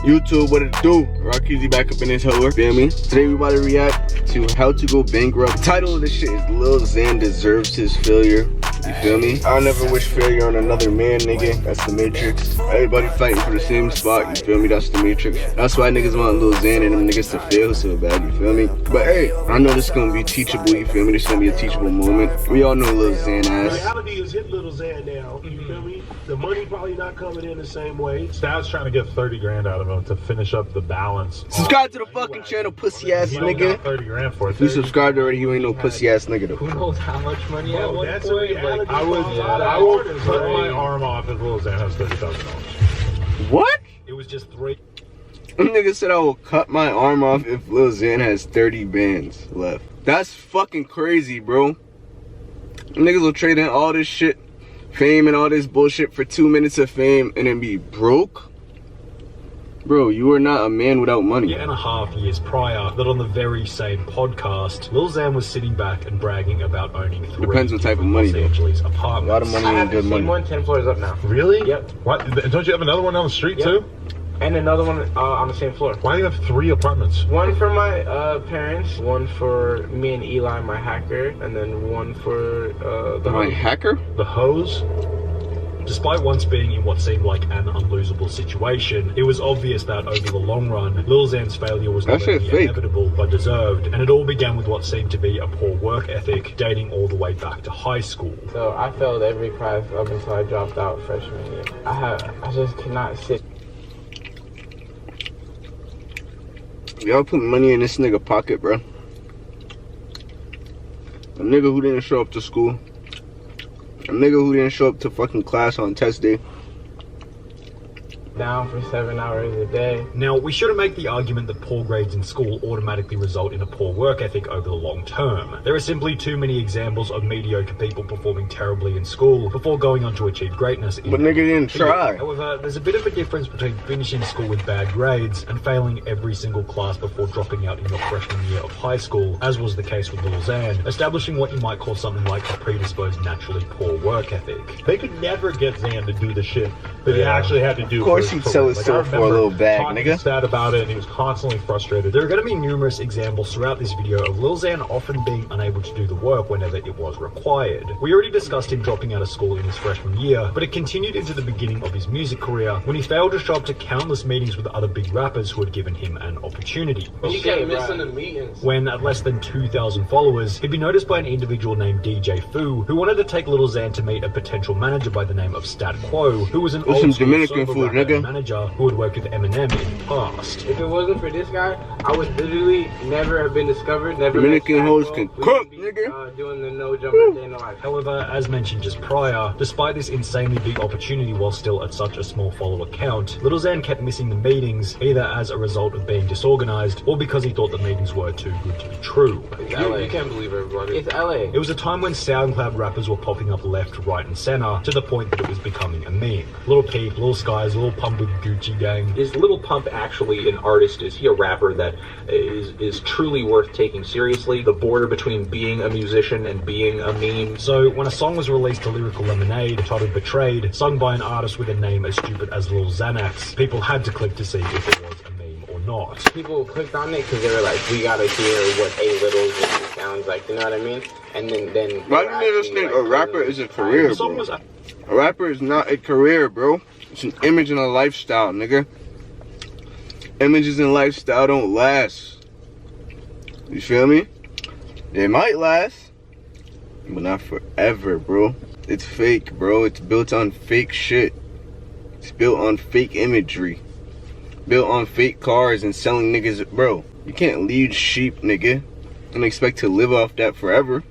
YouTube, what it do? Ceezy back up in this hoe, feel me? Today we about to react to How to Go Bankrupt. The title of this shit is Lil Xan Deserves His Failure. You feel me? I'll never wish failure on another man, nigga. That's the Matrix. Everybody fighting for the same spot, you feel me? That's the Matrix. That's why niggas want Lil Xan and them niggas to fail so bad, you feel me? But hey, I know this is gonna be teachable, you feel me? This is gonna be a teachable moment. We all know Lil Xan ass. The reality is hit Lil Xan now, you feel me? The money probably not coming in the same way. Stav's trying to get 30 grand out of him to finish up the balance. Subscribe to the fucking channel, pussy ass nigga. 30 grand for it. If you subscribed already, you ain't no pussy ass nigga though. Who knows how much money at one That's point? a reality. I will cut my arm off if Lil Xan has $30,000. What? It was just 3. Nigga said I will cut my arm off if Lil Xan has 30 bands left. That's fucking crazy, bro. Niggas will trade in all this shit, fame and all this bullshit for 2 minutes of fame and then be broke? Bro, you are not a man without money. 1.5 years prior, that on the very same podcast, Lil Xan was sitting back and bragging about owning 3 Depends what type of money, Los though. Angeles A apartments. lot of money and good money. One 10 floors up now. Really? Yep. What? Don't you have another one down the street too? And another one on the same floor. Why do you have 3 apartments? One for my parents, one for me and Eli, my hacker, and then one for My hacker? The hose? Despite once being in what seemed like an unlosable situation, it was obvious that over the long run, Lil Xan's failure was not only inevitable but deserved, and it all began with what seemed to be a poor work ethic dating all the way back to high school. So I failed every class up until I dropped out freshman year. I just could not sit. Y'all put money in this nigga pocket, bro. A nigga who didn't show up to school. A nigga who didn't show up to fucking class on test day. Down for 7 hours a day. Now, we shouldn't make the argument that poor grades in school automatically result in a poor work ethic over the long term. There are simply too many examples of mediocre people performing terribly in school before going on to achieve greatness. But nigga didn't try. However, there's a bit of a difference between finishing school with bad grades and failing every single class before dropping out in your freshman year of high school, as was the case with Lil Xan, establishing what you might call something like a predisposed naturally poor work ethic. They could never get Xan to do the shit that he actually had to do. Of course he'd sell his soul for a little bag, nigga. Sad about it, and he was constantly frustrated. There are going to be numerous examples throughout this video of Lil Xan often being unable to do the work whenever it was required. We already discussed him dropping out of school in his freshman year, but it continued into the beginning of his music career when he failed to show up to countless meetings with other big rappers who had given him an opportunity. You kept missing the meetings. When at less than 2,000 followers, he'd be noticed by an individual named DJ Fu, who wanted to take Lil Xan to meet a potential manager by the name of Stat Quo, who was an old school Dominican sober food, rapper nigga. and manager who had worked with Eminem in the past. If it wasn't for this guy, I would literally never have been discovered. Never. Dominican hoes can cook, nigga. Doing the no jumper day in the life. However, as mentioned just prior, despite this insanely big opportunity while still at such a small follower count, Lil Xan kept missing the meetings, either as a result of being disorganized or because he thought the meetings were too good to be true. You can't believe everybody. It's LA. It was a time when SoundCloud rappers were popping up left, right, and center to the point that it was becoming a meme. Lil Peep, Lil Skies, Lil Pump with Gucci Gang. Is Lil Pump actually an artist? Is he a rapper that is truly worth taking seriously? The border between being a musician and being a meme. So when a song was released to Lyrical Lemonade titled Betrayed, sung by an artist with a name as stupid as Lil Xanax, people had to click to see if it was a meme or not. People clicked on it because they were like, we gotta hear what A-Little's sounds like, you know what I mean? And then Why do niggas think a rapper is a career, bro? A rapper is not a career, bro. It's an image and a lifestyle, nigga. Images and lifestyle don't last. You feel me? They might last, but not forever, bro. It's fake, bro. It's built on fake shit. It's built on fake imagery. Built on fake cars and selling niggas. Bro, you can't lead sheep, nigga, and expect to live off that forever.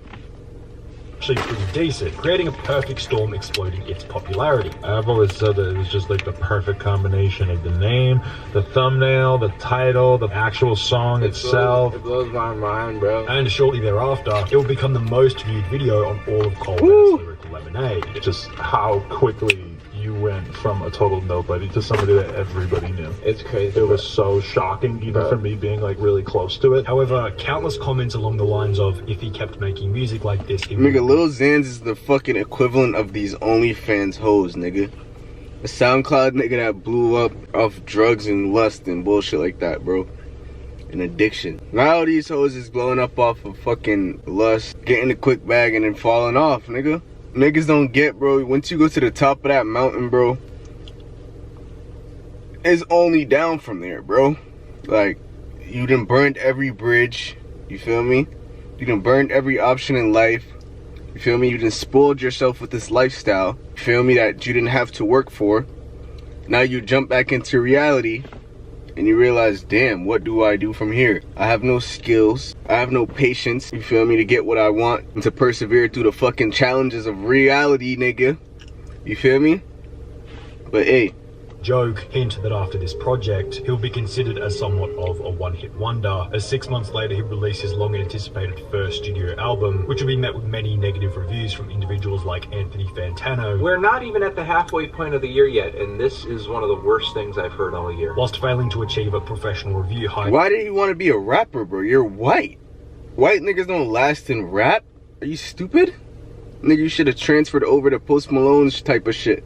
Actually pretty decent, creating a perfect storm exploiting its popularity. I've always said that it was just like the perfect combination of the name, the thumbnail, the title, the actual song itself. It blows my mind, bro. And shortly thereafter, it would become the most viewed video on all of Coleman's Lyrical Lemonade. Just how quickly you went from a total nobody to somebody that everybody knew. It's crazy. It was so shocking, even for me being like really close to it. However, countless comments along the lines of, if he kept making music like this, he would... Nigga, Lil Xan is the fucking equivalent of these OnlyFans hoes, nigga. A SoundCloud nigga that blew up off drugs and lust and bullshit like that, bro. An addiction. Now all these hoes is blowing up off of fucking lust, getting a quick bag and then falling off, nigga. Niggas don't get, bro. Once you go to the top of that mountain, bro, it's only down from there, bro. Like, you done burned every bridge, you feel me? You done burned every option in life. You feel me? You done spoiled yourself with this lifestyle. You feel me? That you didn't have to work for. Now you jump back into reality and you realize, damn, what do I do from here? I have no skills. I have no patience, you feel me, to get what I want and to persevere through the fucking challenges of reality, nigga. You feel me? But hey, joke hint that after this project, he'll be considered as somewhat of a one-hit wonder, as 6 months later he released his long-anticipated first studio album, which will be met with many negative reviews from individuals like Anthony Fantano. We're not even at the halfway point of the year yet, and this is one of the worst things I've heard all year. Whilst failing to achieve a professional review hype. Why did you want to be a rapper, bro? You're white. White niggas don't last in rap. Are you stupid? Nigga, you should have transferred over to Post Malone's type of shit.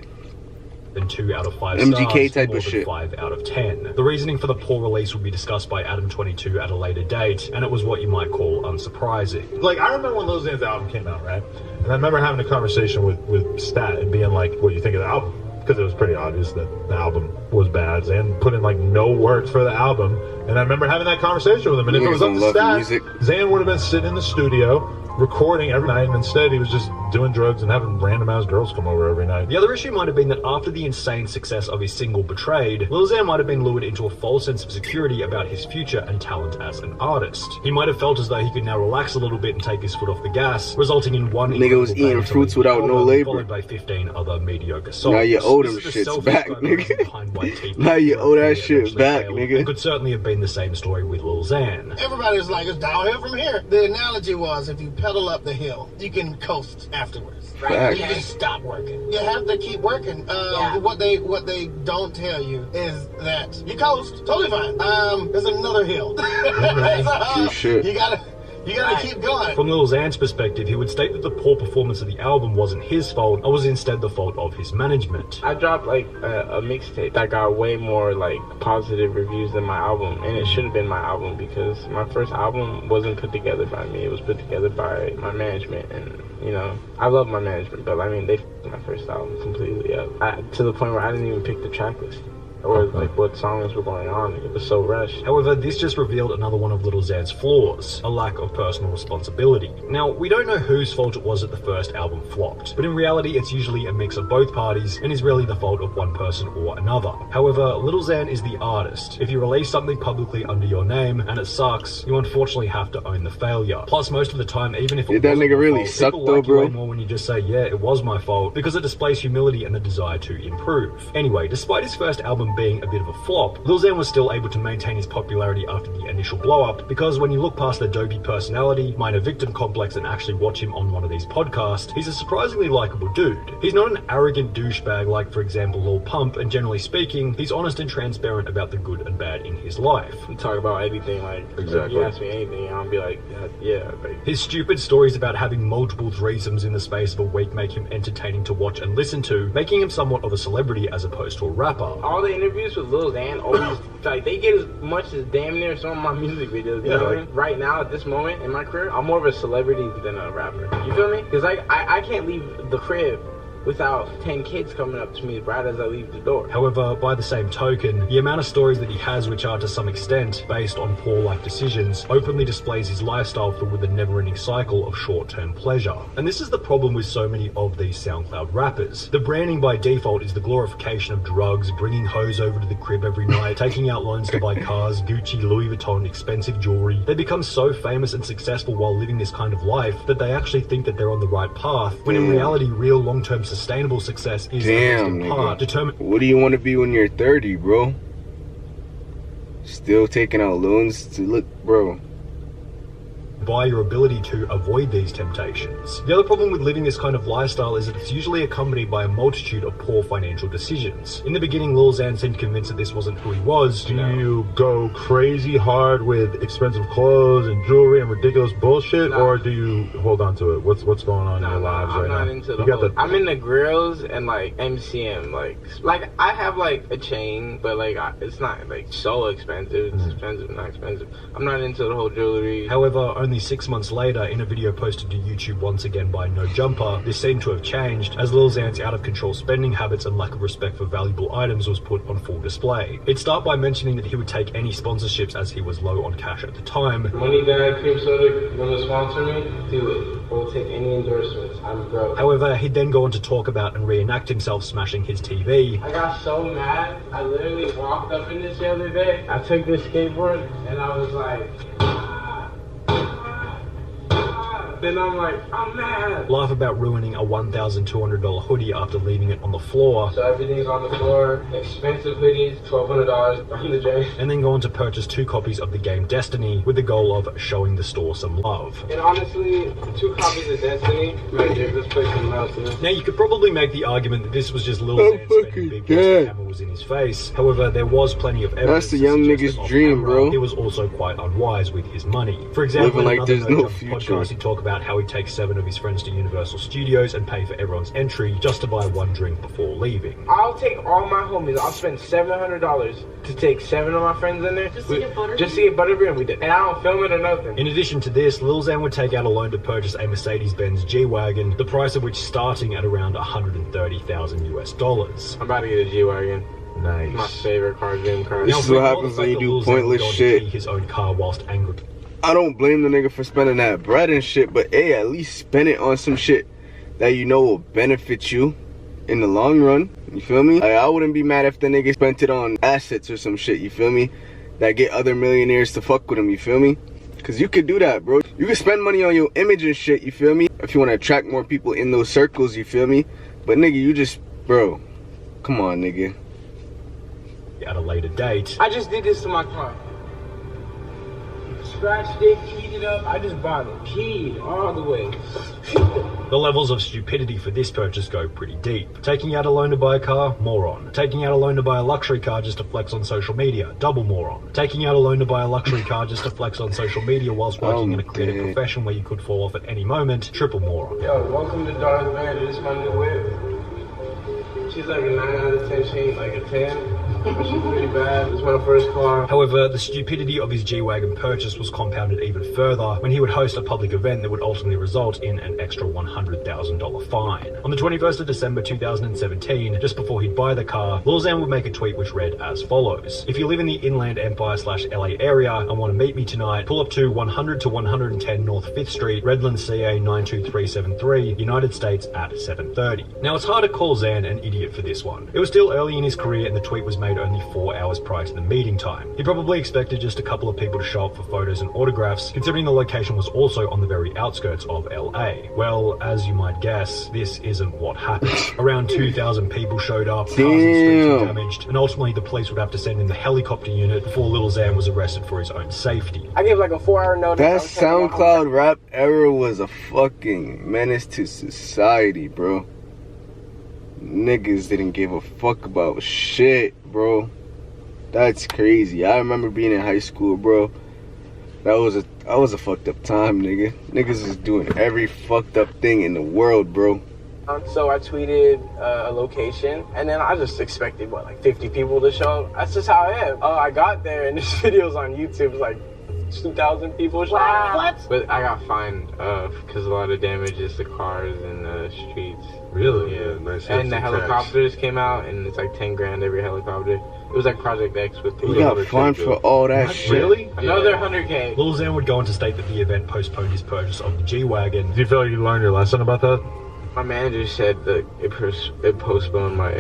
Than 2 out of 5 MGK stars, type more of than shit. 5 out of 10. The reasoning for the poor release will be discussed by Adam22 at a later date, and it was what you might call unsurprising. Like, I remember when Lil Xan's album came out, right? And I remember having a conversation with Stat and being like, what do you think of the album? Because it was pretty obvious that the album was bad. Xan put in like no work for the album. And I remember having that conversation with him. And if it was up to Stat, Xan would have been sitting in the studio recording every night, and instead he was just doing drugs and having random ass girls come over every night. The other issue might have been that after the insane success of his single Betrayed, Lil Xan might have been lured into a false sense of security about his future and talent as an artist. He might have felt as though he could now relax a little bit and take his foot off the gas, resulting in one nigga was eating fruits without no labor, followed by 15 other mediocre songs. Now you owe them shits back, nigga. Now you owe that shit back, nigga. It could certainly have been the same story with Lil Xan. Everybody's like, it's downhill from here. The analogy was, if you pedal up the hill, you can coast afterwards. Right? You just stop working. You have to keep working. What they don't tell you is that you coast, totally fine. There's another hill. True shit. You gotta keep going. From Lil Xan's perspective, he would state that the poor performance of the album wasn't his fault, or was instead the fault of his management. I dropped like a mixtape that got way more like positive reviews than my album, and it should have been my album because my first album wasn't put together by me. It was put together by my management, and you know, I love my management, but I mean, they f***ed my first album completely up. To the point where I didn't even pick the track list or like what songs were going on. It was so rushed. However, this just revealed another one of Lil Xan's flaws, a lack of personal responsibility. Now, we don't know whose fault it was that the first album flopped, but in reality it's usually a mix of both parties and is rarely the fault of one person or another. However, Lil Xan is the artist. If you release something publicly under your name and it sucks, you unfortunately have to own the failure. Plus, most of the time, even if it that wasn't nigga your really fault, suck people though, like bro? you way more when you just say, yeah, it was my fault, because it displays humility and the desire to improve. Anyway, despite his first album being a bit of a flop, Lil Xan was still able to maintain his popularity after the initial blow-up, because when you look past the dopey personality, minor victim complex, and actually watch him on one of these podcasts, he's a surprisingly likable dude. He's not an arrogant douchebag like, for example, Lil Pump, and generally speaking, he's honest and transparent about the good and bad in his life. We talk about anything, like, exactly. If you ask me anything, I'll be like, yeah. Like, his stupid stories about having multiple threesomes in the space of a week make him entertaining to watch and listen to, making him somewhat of a celebrity as opposed to a rapper. All the interviews with Lil Xan always, like, they get as much as damn near some of my music videos. You know what I mean? Right now, at this moment in my career, I'm more of a celebrity than a rapper. You feel me? Because I can't leave the crib without 10 kids coming up to me right as I leave the door. However, by the same token, the amount of stories that he has, which are to some extent based on poor life decisions, openly displays his lifestyle filled with a never-ending cycle of short-term pleasure. And this is the problem with so many of these SoundCloud rappers. The branding by default is the glorification of drugs, bringing hoes over to the crib every night, taking out loans to buy cars, Gucci, Louis Vuitton, expensive jewelry. They become so famous and successful while living this kind of life that they actually think that they're on the right path, when in reality, real long-term sustainable success is in part determined. What do you want to be when you're 30, bro? Still taking out loans to look, bro. by your ability to avoid these temptations. The other problem with living this kind of lifestyle is that it's usually accompanied by a multitude of poor financial decisions. In the beginning, Lil Xan seemed convinced that this wasn't who he was. Do you go crazy hard with expensive clothes and jewelry and ridiculous bullshit, or do you hold on to it? What's going on in your lives right now? I'm not into the whole... I'm into grills and like MCM, like I have like a chain, but like it's not like so expensive. It's expensive, not expensive. I'm not into the whole jewelry. However, only 6 months later, in a video posted to YouTube once again by No Jumper, this seemed to have changed, as Lil Xan's out-of-control spending habits and lack of respect for valuable items was put on full display. He'd start by mentioning that he would take any sponsorships as he was low on cash at the time. Money Bag Cream Soda, you want to sponsor me? Do it. We'll take any endorsements. I'm broke. However, he'd then go on to talk about and reenact himself smashing his TV. I got so mad, I literally walked up in this the other day. I took this skateboard and I was like... Then I'm like, I'm mad. Laugh about ruining a $1,200 hoodie after leaving it on the floor. So everything's on the floor. Expensive hoodies, $1,200 on the drain. And then go on to purchase 2 copies of the game Destiny with the goal of showing the store some love. And honestly, 2 copies of Destiny might give this place some love. Now you could probably make the argument that this was just Lil Xan spending big once the camera was in his face. However, there was plenty of evidence. That's the young nigga's dream, bro. He was also quite unwise with his money. For example, living in like there's no future future. podcast, he talked about how he takes 7 of his friends to Universal Studios and pay for everyone's entry just to buy 1 drink before leaving. I'll take all my homies. I'll spend $700 to take 7 of my friends in there just to get butterbeer, and we did. And I don't film it or nothing. In addition to this, Lil Xan would take out a loan to purchase a Mercedes-Benz G-Wagon, the price of which starting at around $130,000 US. I'm about to get a G-Wagon. Nice. My favorite car, dream car. This is what happens when you do pointless shit. His own car whilst angry. I don't blame the nigga for spending that bread and shit, but hey, at least spend it on some shit that you know will benefit you in the long run. You feel me? Like, I wouldn't be mad if the nigga spent it on assets or some shit, you feel me? That get other millionaires to fuck with him, you feel me? Cause you could do that, bro. You can spend money on your image and shit, you feel me? If you want to attract more people in those circles, you feel me? But nigga, you just, bro, come on, nigga. At a later date. I just did this to my car. Scratched it, keyed it up. I just bought it. Keyed all the way. The levels of stupidity for this purchase go pretty deep. Taking out a loan to buy a car, moron. Taking out a loan to buy a luxury car just to flex on social media, double moron. Taking out a loan to buy a luxury car just to flex on social media whilst working in a creative profession where you could fall off at any moment, triple moron. Yo, welcome to Darth Vader. This is my new whip. She's like a 9 out of 10. She ain't like a 10. She's pretty bad. It's my first car. However, the stupidity of his G-Wagon purchase was compounded even further when he would host a public event that would ultimately result in an extra $100,000 fine. On the 21st of December 2017, just before he'd buy the car, Lil Xan would make a tweet which read as follows. If you live in the Inland Empire / LA area and want to meet me tonight, pull up to 100 to 110 North 5th Street, Redlands, CA 92373, United States at 7:30. Now it's hard to call Xan an idiot for this one. It was still early in his career and the tweet was made only 4 hours prior to the meeting time. He probably expected just a couple of people to show up for photos and autographs, considering the location was also on the very outskirts of LA. Well, as you might guess, this isn't what happened. Around 2,000 people showed up, cars and streets were damaged, and ultimately the police would have to send in the helicopter unit before Lil Xan was arrested for his own safety. I gave like a 4-hour notice. That SoundCloud rap era was a fucking menace to society, bro. Niggas didn't give a fuck about shit, bro. That's crazy. I remember being in high school, bro. That was a fucked up time, nigga. Niggas was doing every fucked up thing in the world, bro. So I tweeted a location, and then I just expected, what, like 50 people to show up? That's just how I am. I got there, and this video's on YouTube. It's like 2,000 people showed up. What? But I got fined because a lot of damage is the cars and the streets. Really? Yeah. Nice. And the helicopters came out, and it's like 10 grand every helicopter. It was like Project X with You got fined for all that shit. Really? Another 100K. Lil Xan would go on to state that the event postponed his purchase of the G-Wagon. Do you feel like you learned your lesson about that? My manager said that it postponed my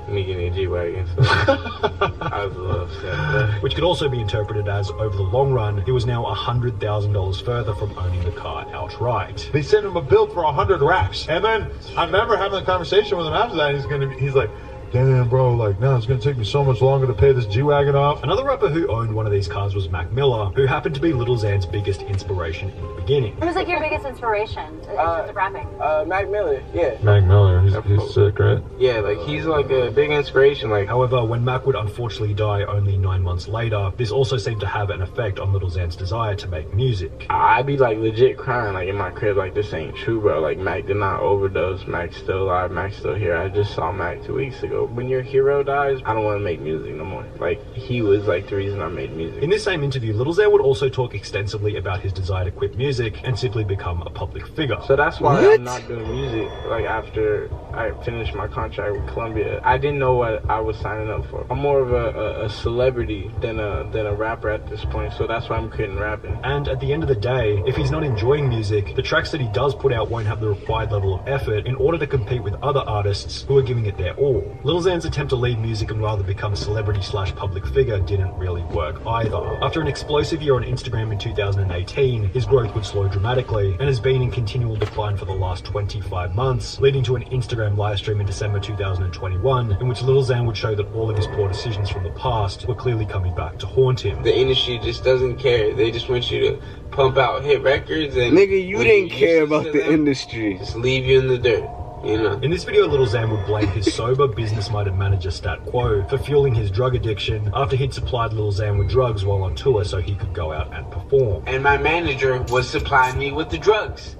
me getting a G-Wagon, so I was a little upset. Which could also be interpreted as, over the long run, he was now $100,000 further from owning the car outright. They sent him a bill for 100 racks, and then I remember having a conversation with him after that. And he's like, damn, bro, like, now it's gonna take me so much longer to pay this G-Wagon off. Another rapper who owned one of these cars was Mac Miller, who happened to be Lil Xan's biggest inspiration in the beginning. Who's like your biggest inspiration in terms of rapping? Mac Miller, yeah. Mac Miller, he's sick, right? Yeah, like, he's like a big inspiration. Like, However, when Mac would unfortunately die only 9 months later, this also seemed to have an effect on Lil Xan's desire to make music. I'd be like legit crying like in my crib, like, this ain't true, bro. Like, Mac did not overdose. Mac's still alive. Mac's still here. I just saw Mac 2 weeks ago. When your hero dies, I don't want to make music no more. Like, he was like the reason I made music. In this same interview, Lil Xan would also talk extensively about his desire to quit music and simply become a public figure. So that's why I'm not doing music. Like, after I finished my contract with Columbia, I didn't know what I was signing up for. I'm more of a celebrity than a rapper at this point, so that's why I'm quitting rapping. And at the end of the day, if he's not enjoying music, the tracks that he does put out won't have the required level of effort in order to compete with other artists who are giving it their all. Lil Xan's attempt to leave music and rather become a celebrity/public figure didn't really work either. After an explosive year on Instagram in 2018, his growth would slow dramatically and has been in continual decline for the last 25 months, leading to an Instagram livestream in December 2021, in which Lil Xan would show that all of his poor decisions from the past were clearly coming back to haunt him. The industry just doesn't care. They just want you to pump out hit records and... Nigga, you didn't care about the industry. Just leave you in the dirt. You know. In this video, Lil Xan would blame his sober, business-minded manager Stat Quo for fueling his drug addiction after he'd supplied Lil Xan with drugs while on tour so he could go out and perform. And my manager was supplying me with the drugs.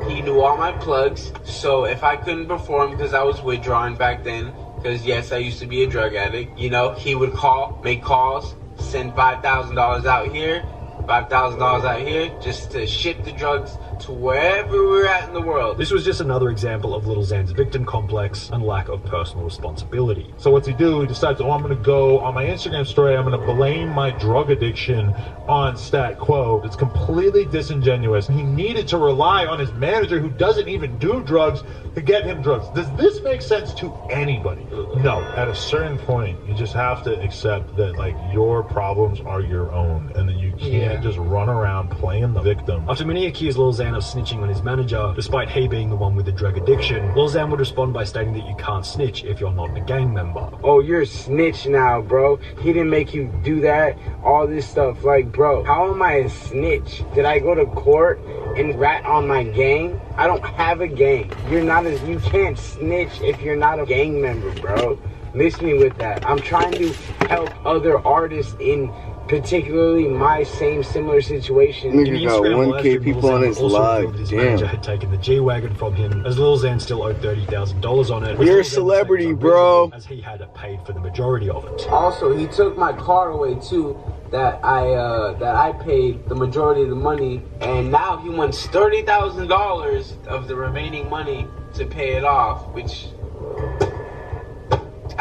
He knew all my plugs, so if I couldn't perform because I was withdrawing back then, because yes, I used to be a drug addict, you know, he would call, make calls, send $5,000 out here, $5,000 out here, just to ship the drugs to wherever we're at in the world. This was just another example of Lil Xan's victim complex and lack of personal responsibility. So what's he do? He decides, oh, I'm gonna go on my Instagram story, I'm gonna blame my drug addiction on Stat Quo. It's completely disingenuous. He needed to rely on his manager who doesn't even do drugs to get him drugs. Does this make sense to anybody? No. At a certain point, you just have to accept that, like, your problems are your own and that you can't just run around playing the victim. After many accused Lil Xan of snitching on his manager, despite he being the one with the drug addiction, Lil Xan would respond by stating that you can't snitch if you're not a gang member. Oh, you're a snitch now, bro. He didn't make you do that. All this stuff. Like, bro, how am I a snitch? Did I go to court and rat on my gang? I don't have a gang. You can't snitch if you're not a gang member, bro. Miss me with that. I'm trying to help other artists in particularly my similar situation. Nigga got 1K people on his live. His Damn. manager had taken the G-Wagon from him, as Lil Xan still owed $30,000 on it. You're a celebrity, bro. As he had paid for the majority of it. Also, he took my car away too, that I paid the majority of the money, and now he wants $30,000 of the remaining money to pay it off, which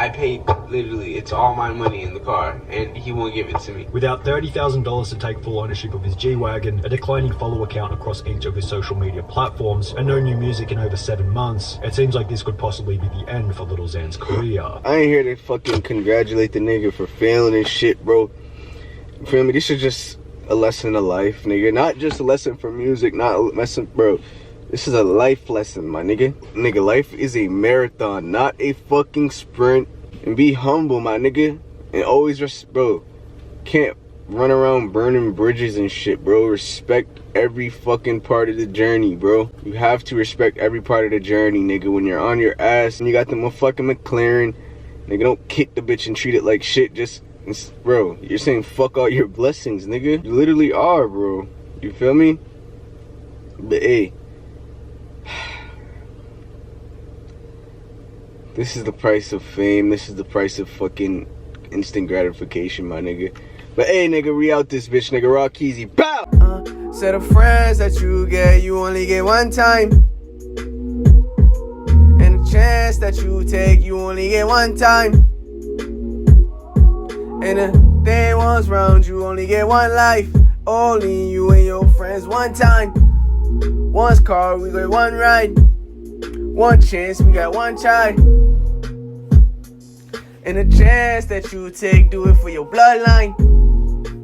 I paid, literally, it's all my money in the car, and he won't give it to me. Without $30,000 to take full ownership of his G-Wagon, a declining follower count across each of his social media platforms, and no new music in over 7 months, it seems like this could possibly be the end for Lil Xan's career. I ain't here to fucking congratulate the nigga for failing and shit, bro. You feel me? This is just a lesson of life, nigga. Not just a lesson for music, not a lesson, bro. This is a life lesson, my nigga. Nigga, life is a marathon, not a fucking sprint. And be humble, my nigga. And always just, bro, can't run around burning bridges and shit, bro. Respect every fucking part of the journey, bro. You have to respect every part of the journey, nigga. When you're on your ass and you got the motherfucking McLaren, nigga, don't kick the bitch and treat it like shit. Just, bro, you're saying fuck all your blessings, nigga. You literally are, bro. You feel me? But hey, this is the price of fame. This is the price of fucking instant gratification, my nigga. But hey, nigga, we out this bitch, nigga. Raw Ceezy. Bow! Set of friends that you get, you only get one time. And the chance that you take, you only get one time. And the day was round, you only get one life. Only you and your friends one time. One's car, we got one ride. One chance, we got one child. And the chance that you take, do it for your bloodline.